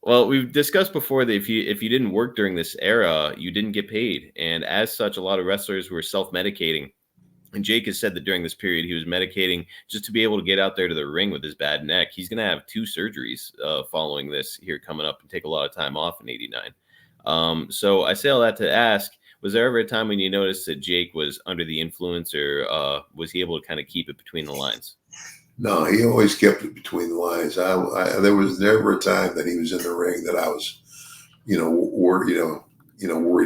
Well, we've discussed before that if you didn't work during this era, you didn't get paid, and as such, a lot of wrestlers were self-medicating. And Jake has said that during this period, he was medicating just to be able to get out there to the ring with his bad neck. He's going to have two surgeries following this here coming up and take a lot of time off in '89. So I say all that to ask, was there ever a time when you noticed that Jake was under the influence, or was he able to kind of keep it between the lines? No, he always kept it between the lines. There was never a time that he was in the ring that I was, worried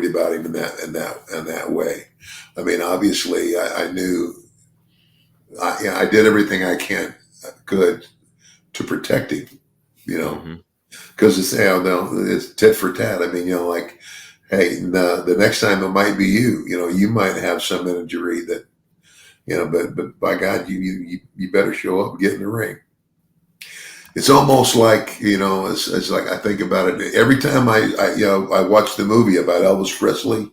about him in that way. I mean, obviously, I knew I did everything I could to protect him, you know, Hmm. because it's tit for tat. I mean, like, hey, the next time it might be you. You might have some injury that, but by God, you better show up and get in the ring. It's almost like, it's like I think about it every time I watch the movie about Elvis Presley.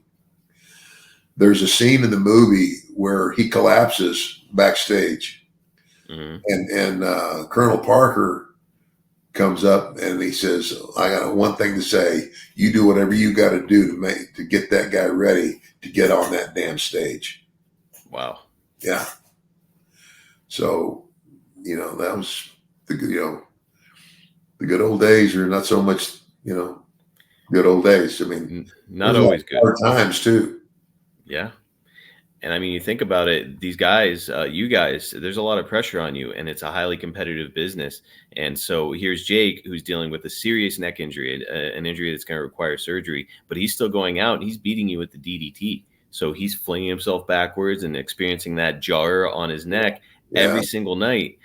There's a scene in the movie where he collapses backstage, Hmm. and Colonel Parker comes up and he says, "I got one thing to say. You do whatever you got to do to get that guy ready to get on that damn stage." Wow. Yeah. So, that was the the good old days, or not so much, good old days. I mean, Not there's a lot always of good. hard times too. Yeah. And I mean, you think about it, these guys, you guys, there's a lot of pressure on you, and it's a highly competitive business. And so here's Jake, who's dealing with a serious neck injury, an injury that's going to require surgery, but he's still going out and he's beating you with the DDT. So he's flinging himself backwards and experiencing that jar on his neck Yeah. every single night,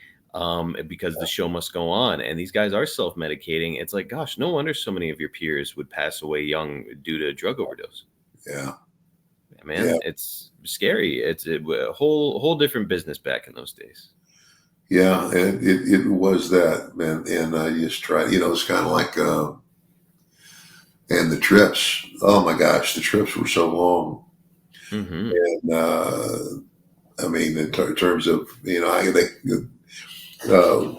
because the show must go on. And these guys are self medicating. It's like, gosh, no wonder so many of your peers would pass away young due to drug overdose. Yeah. Yeah. Man, it's scary. It's a whole different business back in those days. Yeah. And it was that, man. And I just tried, it's kind of like, and the trips, oh my gosh, the trips were so long. Hmm. And, I mean, in terms of, uh,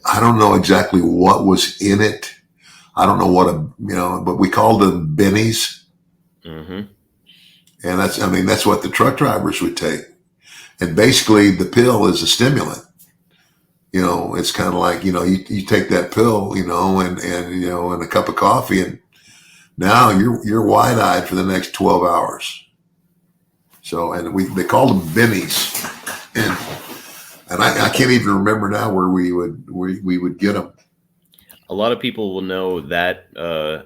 I don't know exactly what was in it. I don't know but we called them bennies. Hmm. And that's what the truck drivers would take. And basically the pill is a stimulant. It's kind of like, you take that pill, and a cup of coffee, and now you're wide eyed for the next 12 hours. So, and they called them bennies. And I can't even remember now where we would get them. A lot of people will know that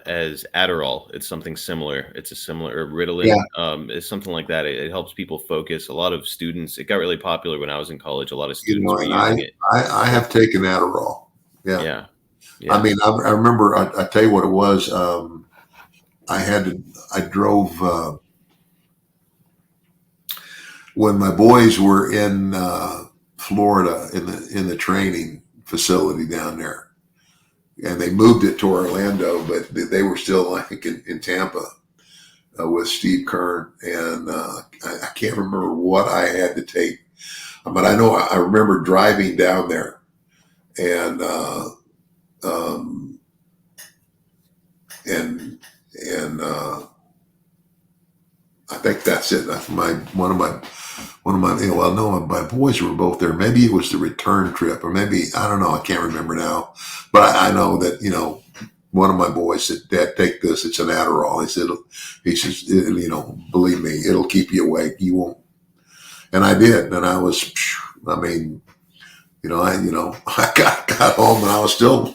as Adderall. It's something similar. It's a similar, or Yeah. Ritalin. It's something like that. It helps people focus. A lot of students. It got really popular when I was in college. A lot of students were And I, using it. I, I have taken Adderall. Yeah. Yeah, I yeah. mean, I remember, I tell you what it was. I drove, when my boys were in, Florida in the training facility down there, and they moved it to Orlando, but they were still like in Tampa, with Steve Kern. And, I can't remember what I had to take, but I know I remember driving down there, and, um, and, and, I think that's it. No, my boys were both there. Maybe it was the return trip, or maybe, I don't know. I can't remember now, but I know that, one of my boys said, "Dad, take this. It's an Adderall." He says, "Believe me, it'll keep you awake. You won't." And I did. And I mean, I got home and I was still,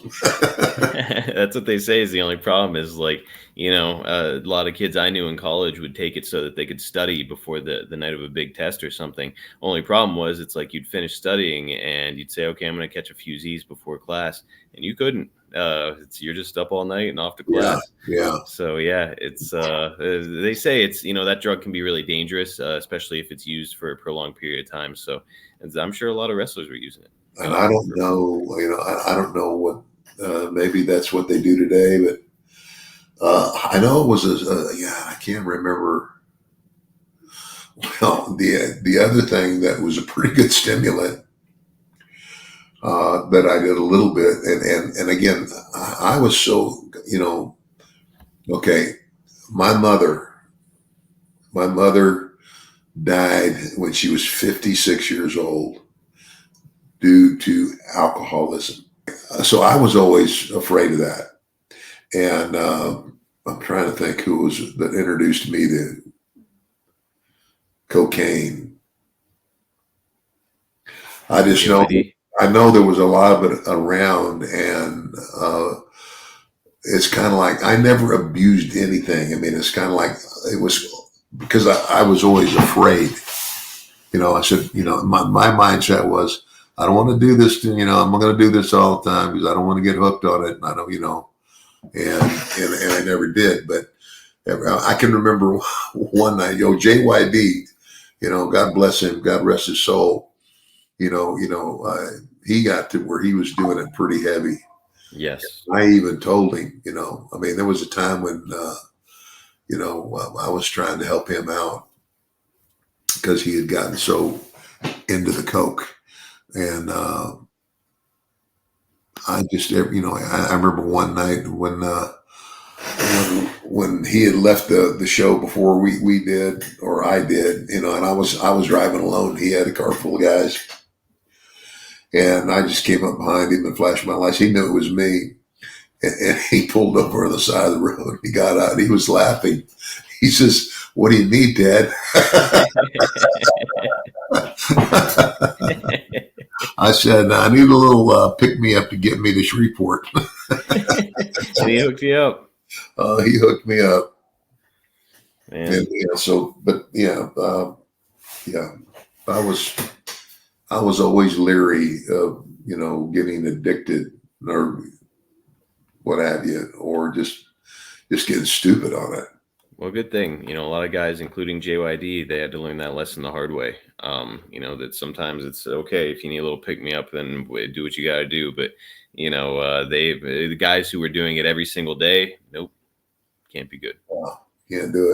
That's what they say is the only problem is, like, a lot of kids I knew in college would take it so that they could study before the night of a big test or something. Only problem was it's like you'd finish studying and you'd say, okay, I'm going to catch a few Z's before class. And you couldn't. You're just up all night and off to yeah, class. yeah. So yeah, it's they say it's, that drug can be really dangerous, especially if it's used for a prolonged period of time. So I'm sure a lot of wrestlers were using it. And I don't know, I don't know what, maybe that's what they do today, but, I know it was I can't remember. Well, the other thing that was a pretty good stimulant, that I did a little bit. And again, I was so, okay, my mother, my mother died when she was 56 years old due to alcoholism. So I was always afraid of that. And I'm trying to think who was that introduced me to cocaine. I just know, JYD. I know there was a lot of it around, and it's kind of like I never abused anything. I mean, it's kind of like it was because I was always afraid. I said, my mindset was, I don't want to do this. I'm going to do this all the time because I don't want to get hooked on it. And I don't, and I never did. But I can remember one night, JYD, God bless him, God rest his soul. He got to where he was doing it pretty heavy. Yes. I even told him, I mean, there was a time when, I was trying to help him out because he had gotten so into the coke. And I just, I remember one night when he had left the show before we did, or I did, and I was driving alone. He had a car full of guys, and I just came up behind him and flashed my lights. He knew it was me, and he pulled over on the side of the road. He got out. He was laughing. He says, "What do you need, Dad?" I said, "I need a little pick me up to get me to Shreveport." And he hooked you up. He hooked me up. Man. And but yeah, I was always leery of, getting addicted or what have you, or just getting stupid on it. Well, good thing, a lot of guys, including JYD, they had to learn that lesson the hard way. That sometimes it's okay if you need a little pick me up, then do what you got to do. But, the guys who were doing it every single day, nope, can't be good. Can't do it.